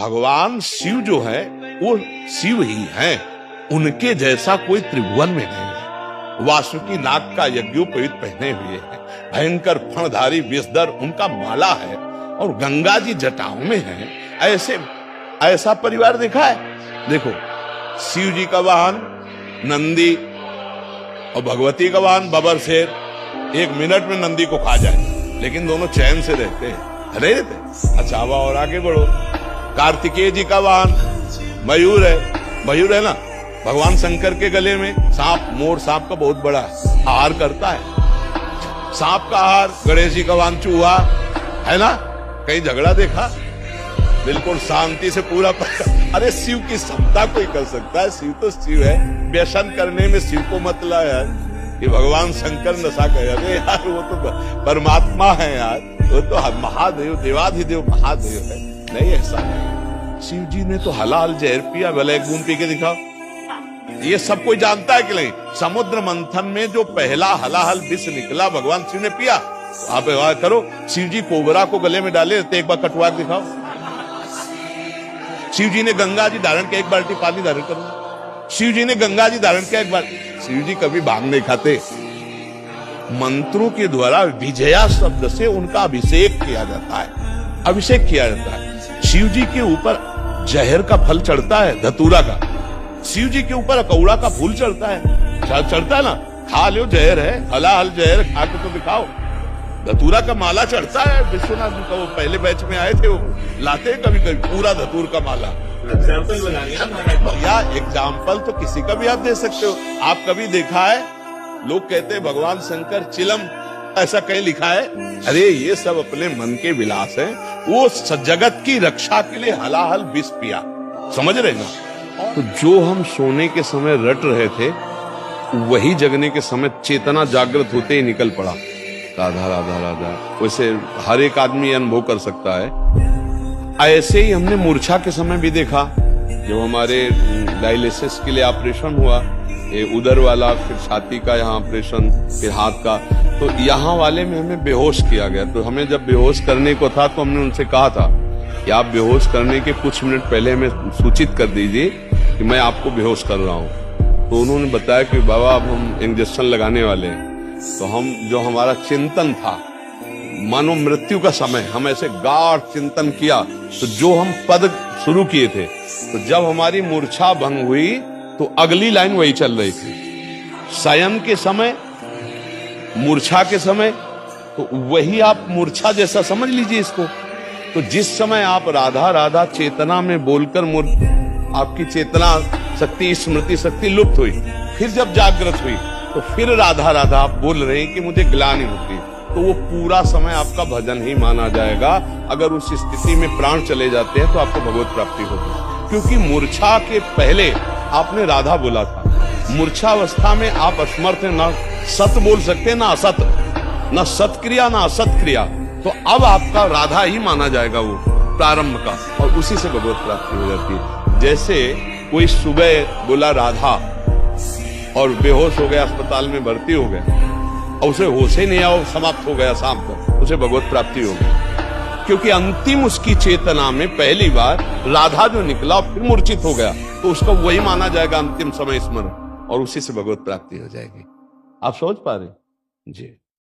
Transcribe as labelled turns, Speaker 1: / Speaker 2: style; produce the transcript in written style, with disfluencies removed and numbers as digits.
Speaker 1: भगवान शिव जो है वो शिव ही है, उनके जैसा कोई त्रिभुवन में नहीं है। वासुकी नाग का यज्ञोपवीत पहने हुए है, भयंकर फणधारी विषधर उनका माला है, और गंगा जी जटाओं में है। ऐसा परिवार देखा है? देखो, शिव जी का वाहन नंदी और भगवती का वाहन बबर शेर। 1 मिनट में नंदी को खा जाए, लेकिन दोनों चैन से रहते हैं, नहीं रहते? अच्छा, अब और आगे बढ़ो, कार्तिकेय जी का वाहन मयूर है। मयूर है ना, भगवान शंकर के गले में सांप, मोर सांप का बहुत बड़ा आहार करता है। सांप का आहार। गणेश जी का वाहन चूहा है ना, कहीं झगड़ा देखा? बिल्कुल शांति से पूरा अरे शिव की क्षमता कोई कर सकता है? शिव तो शिव है। व्यसन करने में शिव को मत ला यार, ये भगवान शंकर नशा करे। अरे यार, वो तो परमात्मा है यार, वो तो महादेव, देवाधिदेव महादेव है। नहीं, ऐसा नहीं। शिव जी ने तो हलाल जहर पिया, भले 1 बूंद पी के दिखाओ। ये सब कोई जानता है कि नहीं? समुद्र मंथन में जो पहला हलाहल विष निकला, भगवान शिव ने पिया। आप करो, शिव जी कोबरा को गले में डाले, तो एक बार कटवा के दिखाओ। शिव जी ने गंगा जी धारण किया, 1 बाल्टी पानी धारण करो। शिव जी ने गंगा जी धारण किया, 1 बार। शिव जी कभी भांग नहीं खाते। मंत्रों के द्वारा विजया शब्द से उनका अभिषेक किया जाता है, अभिषेक किया जाता है। शिव जी के ऊपर जहर का फल चढ़ता है, धतूरा का। शिव जी के ऊपर अकौड़ा का फूल चढ़ता है, चढ़ता है ना, खा लो, जहर है, हलाहल जहर खा के तो दिखाओ। धतूरा का माला चढ़ता है, विश्वनाथ जी का वो पहले बैच में आए थे, वो लाते कभी कभी पूरा धतूर का माला। या एग्जाम्पल तो किसी का भी आप दे सकते हो। आप कभी देखा है लोग कहते हैं भगवान शंकर चिलम, ऐसा कहीं लिखा है? अरे ये सब अपने मन के विलास हैं। वो जगत की रक्षा के लिए हलाहल विष पिया, समझ रहे ना? तो जो हम सोने के समय रट रहे थे, वही जगने के समय चेतना जागृत होते ही निकल पड़ा। राधा राधा राधा। वैसे हर एक आदमी अनुभव कर सकता है। ऐसे ही हमने मूर्छा के समय भी देखा, जब हमारे डायलिसिस के लिए ऑपरेशन हुआ, ये उदर वाला, फिर छाती का यहाँ ऑपरेशन, फिर हाथ का, तो यहाँ वाले में हमें बेहोश किया गया। तो हमें जब बेहोश करने को था, तो हमने उनसे कहा था कि आप बेहोश करने के कुछ मिनट पहले हमें सूचित कर दीजिए कि मैं आपको बेहोश कर रहा हूँ। तो उन्होंने बताया कि बाबा अब हम इंजेक्शन लगाने वाले हैं। तो हम, जो हमारा चिंतन था, मानो मृत्यु का समय, हम ऐसे गाढ़ चिंतन किया। तो जो हम पद शुरू किए थे, तो जब हमारी मूर्छा भंग हुई, तो अगली लाइन वही चल रही थी। शयन के समय, मूर्छा के समय, तो वही आप मूर्छा जैसा समझ लीजिए इसको। तो जिस समय आप राधा राधा चेतना में बोलकर आपकी चेतना शक्ति, स्मृति शक्ति लुप्त हुई, फिर जब जागृत हुई, तो फिर राधा राधा आप बोल रहे हैं कि मुझे ग्लानि होती, तो वो पूरा समय आपका भजन ही माना जाएगा। अगर उस स्थिति में प्राण चले जाते हैं, तो आपको भगवत प्राप्ति होगी। क्योंकि मूर्छा के पहले आपने राधा बोला था। मूर्छावस्था में आप असमर्थ हैं, ना सत बोल सकते, ना असत, ना सत्क्रिया ना असत क्रिया। तो अब आपका राधा ही माना जाएगा वो प्रारंभ का, और उसी से भगवत प्राप्ति हो जाती है। जैसे कोई सुबह बोला राधा और बेहोश हो गया, अस्पताल में भर्ती हो गया, और उसे होश ही नहीं आया, समाप्त हो गया शाम तक, उसे भगवत प्राप्ति हो गई। क्योंकि अंतिम उसकी चेतना में पहली बार राधा जो निकला, फिर मूर्छित हो गया, तो उसका वही माना जाएगा अंतिम समय स्मरण, और उसी से भगवत प्राप्ति हो जाएगी। आप समझ पा रहे? जी।